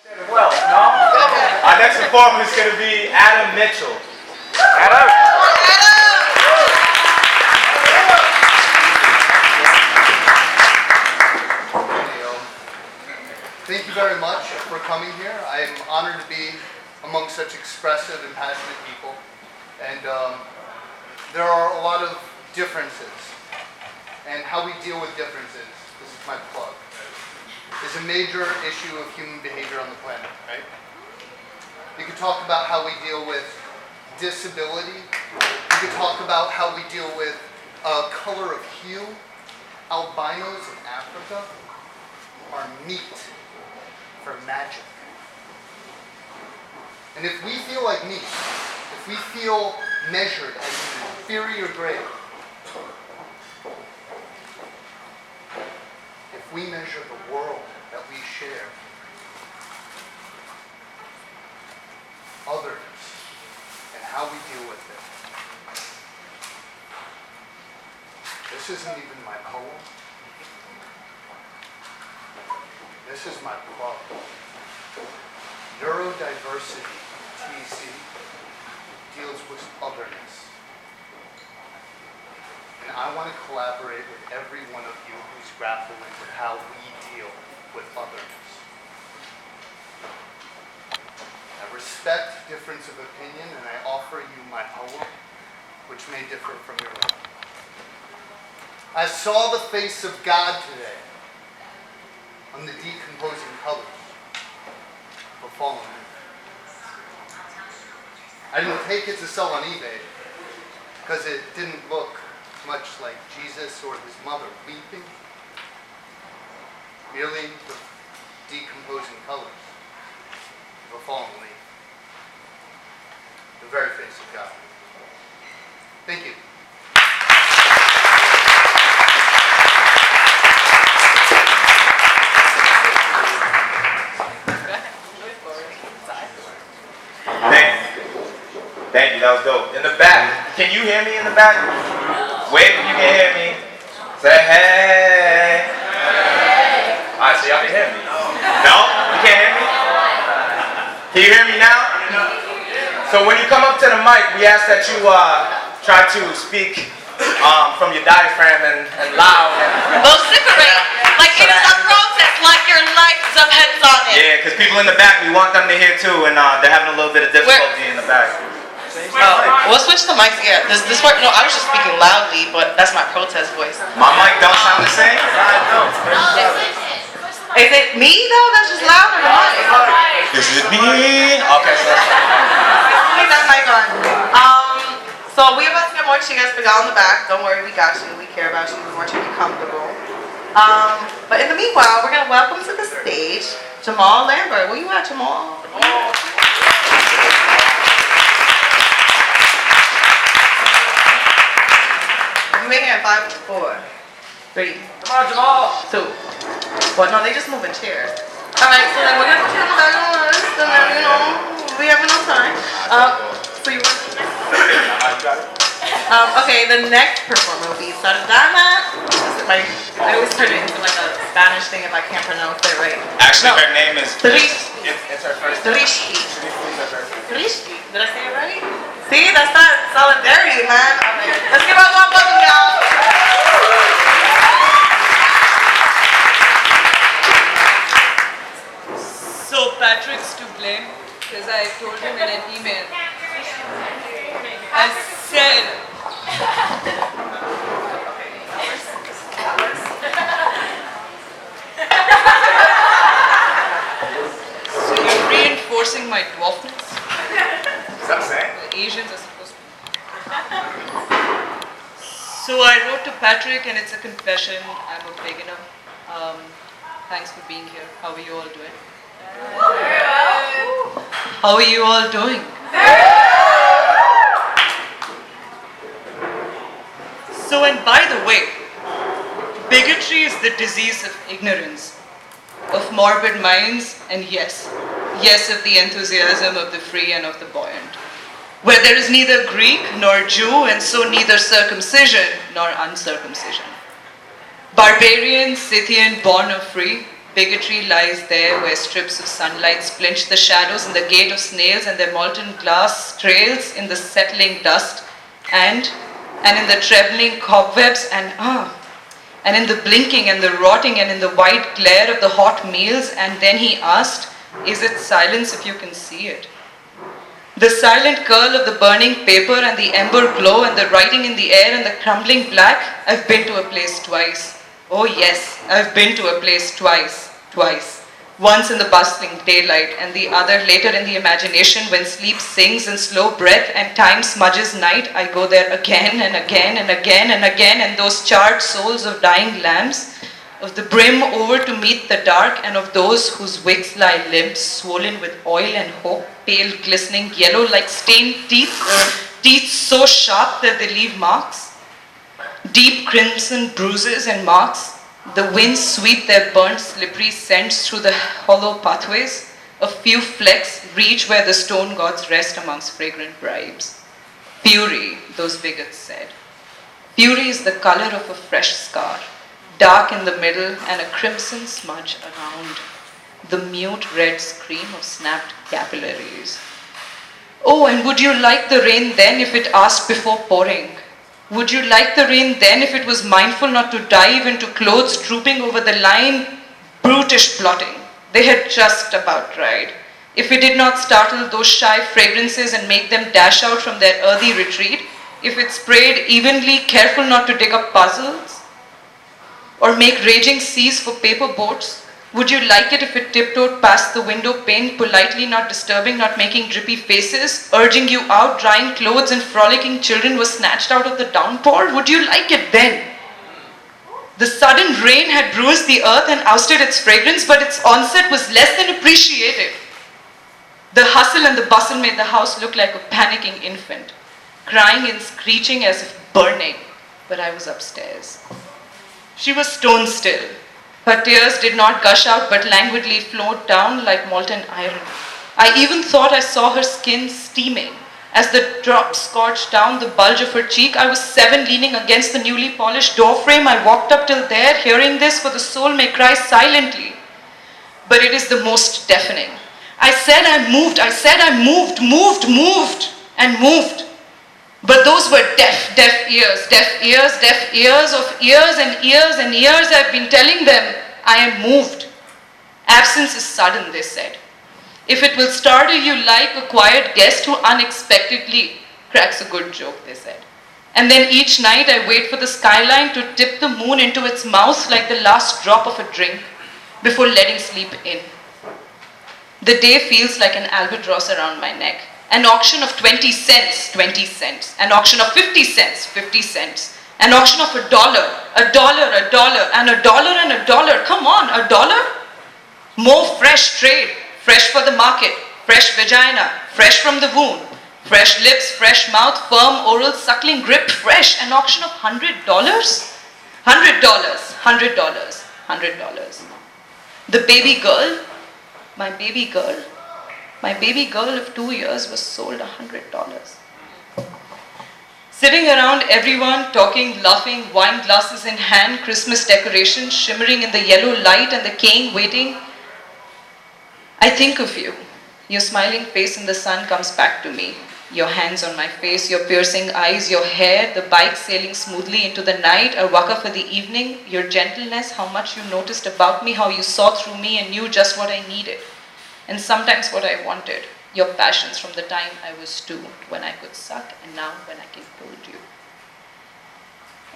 Well, no? Our next performer is going to be Adam Mitchell. Adam! Thank you very much for coming here. I am honored to be among such expressive and passionate people. And there are a lot of differences. And how we deal with differences, this is my plug, is a major issue of human behavior on the planet, right? You could talk about how we deal with disability. You could talk about how we deal with color of hue. Albinos in Africa are meat for magic. And if we feel like meat, if we feel measured as an inferior grade, if we measure the world that we share, others, and how we deal with it. This isn't even my poem. This is my plug. Neurodiversity, TC, deals with otherness. And I want to collaborate with every one of you who's grappling with how we deal with otherness. I respect difference of opinion, and I offer you my poem, which may differ from your own. I saw the face of God today on the decomposing colors of a fallen man. I didn't take it to sell on eBay because it didn't look much like Jesus or his mother weeping. Merely the decomposing colors of a fallen leaf. The very face of God. Thank you. Thank you, that was dope. In the back, can you hear me in the back? Wave if you can hear me. Say hey. Alright, so y'all can hear me. No? You can't hear me? Can you hear me now? So when you come up to the mic, we ask that you try to speak from your diaphragm and loud. Vociferate, like it is a process, like your life depends on it. Yeah, because people in the back, we want them to hear too, and they're having a little bit of difficulty in the back. We'll switch the mics. Yeah, does this work? No, I was just speaking loudly, but that's my protest voice. My mic don't sound the same? Is it me though? That's just loud or the mic? Is it me? Okay, so leave that mic on. So we're about to get more chairs for y'all in the back. Don't worry, we got you. We care about you. We want you to be comfortable. But in the meanwhile, we're gonna welcome to the stage Jamal Lambert. Where you at, Jamal? You in here in 5, 4, 3. come on, Jamal. 2. Well, no, they just moving chairs. Alright, so then we're gonna put you on the back of the list, and then, you know, we have enough time. So you want okay, the next performer will be Sardana. I always turn it into like a Spanish thing if I can't pronounce it right. Actually, her name is... It's her first name. Drishki. Did I say it right? See, that's not solidarity, man. Let's give up one welcome, y'all. So Patrick's to blame because I told him in an email. I said. So you're reinforcing my dwarfness? Is that saying? The Asians are supposed to. So I wrote to Patrick and it's a confession. I'm a beginner. Thanks for being here. How are you all doing? How are you all doing? So, and by the way, bigotry is the disease of ignorance, of morbid minds, and yes, of the enthusiasm of the free and of the buoyant. Where there is neither Greek nor Jew, and so neither circumcision nor uncircumcision. Barbarian, Scythian, born or free, Bigotry lies there where strips of sunlight splinch the shadows in the gate of snails and their molten glass trails in the settling dust and in the trebling cobwebs and in the blinking and the rotting and in the white glare of the hot meals. And then he asked, is it silence if you can see it? The silent curl of the burning paper and the ember glow and the writing in the air and the crumbling black. I've been to a place twice. Oh yes, I've been to a place twice. Once in the bustling daylight and the other later in the imagination when sleep sings in slow breath and time smudges night. I go there again and again and again and again, and those charred souls of dying lambs, of the brim over to meet the dark, and of those whose wicks lie limp, swollen with oil and hope, pale, glistening, yellow like stained teeth, teeth so sharp that they leave marks, deep crimson bruises and marks. The winds sweep their burnt, slippery scents through the hollow pathways. A few flecks reach where the stone gods rest amongst fragrant bribes. Fury, those bigots said. Fury is the color of a fresh scar, dark in the middle and a crimson smudge around. The mute red scream of snapped capillaries. Oh, and would you like the rain then if it asked before pouring? Would you like the rain then if it was mindful not to dive into clothes drooping over the line? Brutish plotting. They had just about tried. If it did not startle those shy fragrances and make them dash out from their earthy retreat, if it sprayed evenly, careful not to dig up puzzles, or make raging seas for paper boats, would you like it if it tiptoed past the window pane, politely not disturbing, not making drippy faces, urging you out, drying clothes and frolicking children were snatched out of the downpour? Would you like it then? The sudden rain had bruised the earth and ousted its fragrance, but its onset was less than appreciated. The hustle and the bustle made the house look like a panicking infant, crying and screeching as if burning, but I was upstairs. She was stone still. Her tears did not gush out but languidly flowed down like molten iron. I even thought I saw her skin steaming. As the drops scorched down the bulge of her cheek, I was 7 leaning against the newly polished doorframe. I walked up till there, hearing this, for the soul may cry silently, but it is the most deafening. I said I moved, and moved. But those were deaf ears of years and years and years. I've been telling them, I am moved. Absence is sudden, they said. If it will startle you like a quiet guest who unexpectedly cracks a good joke, they said. And then each night I wait for the skyline to tip the moon into its mouth like the last drop of a drink before letting sleep in. The day feels like an albatross around my neck. An auction of 20 cents, 20 cents. An auction of 50 cents, 50 cents. An auction of $1, $1, $1, and $1 and $1. Come on, $1? More fresh trade, fresh for the market, fresh vagina, fresh from the wound, fresh lips, fresh mouth, firm oral suckling grip, fresh. An auction of $100? $100, $100, $100. The baby girl, my baby girl of 2 years was sold $100. Sitting around everyone, talking, laughing, wine glasses in hand, Christmas decorations shimmering in the yellow light and the cane waiting, I think of you. Your smiling face in the sun comes back to me. Your hands on my face, your piercing eyes, your hair, the bike sailing smoothly into the night, a waka for the evening, your gentleness, how much you noticed about me, how you saw through me and knew just what I needed. And sometimes what I wanted, your passions from the time I was 2, when I could suck, and now when I can hold you.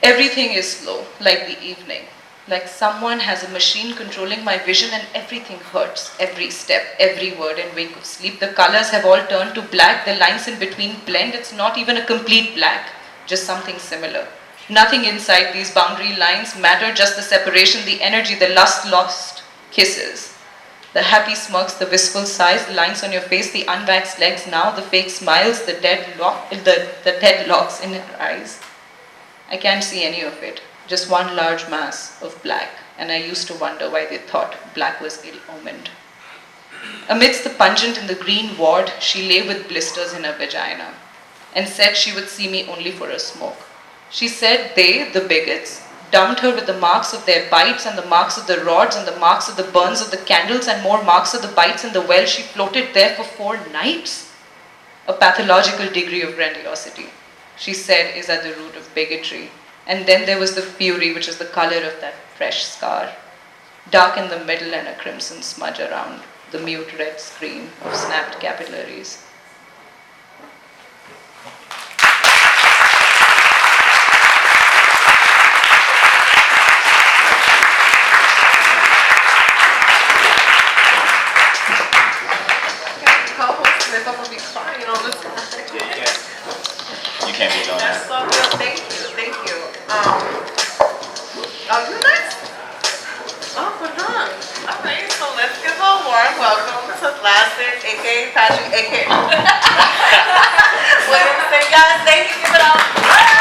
Everything is slow, like the evening, like someone has a machine controlling my vision and everything hurts, every step, every word and wink of sleep. The colors have all turned to black, the lines in between blend. It's not even a complete black, just something similar. Nothing inside these boundary lines matter, just the separation, the energy, the lust, lost kisses. The happy smirks, the wistful sighs, the lines on your face, the unwaxed legs now, the fake smiles, the dead locks in her eyes. I can't see any of it, just one large mass of black, and I used to wonder why they thought black was ill-omened. Amidst the pungent in the green ward, she lay with blisters in her vagina, and said she would see me only for a smoke. She said they, the bigots, dumped her with the marks of their bites and the marks of the rods and the marks of the burns of the candles and more marks of the bites in the well. She floated there for 4 nights. A pathological degree of grandiosity, she said, is at the root of bigotry. And then there was the fury, which is the color of that fresh scar. Dark in the middle and a crimson smudge around the mute red screen of snapped capillaries. I'm gonna be crying all the time. You can't be doing That's that. so good. Thank you. Oh, you next? Oh, we're done. Alright, so let's give a warm welcome to Lasted, aka Patrick, aka Williamson. Guys, thank you. Give it up.